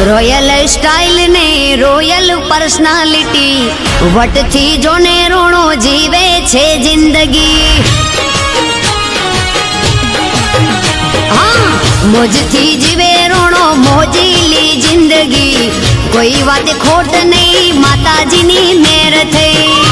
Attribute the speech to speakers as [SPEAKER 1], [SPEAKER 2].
[SPEAKER 1] royal style ને royal personality વટથી જોને રોણો જીવે છે જિંદગી મોજથી જીવે રોણો મોજીલી જિંદગી કોઈ વાત ખોટ નહીં માતાજીની મેર થઈ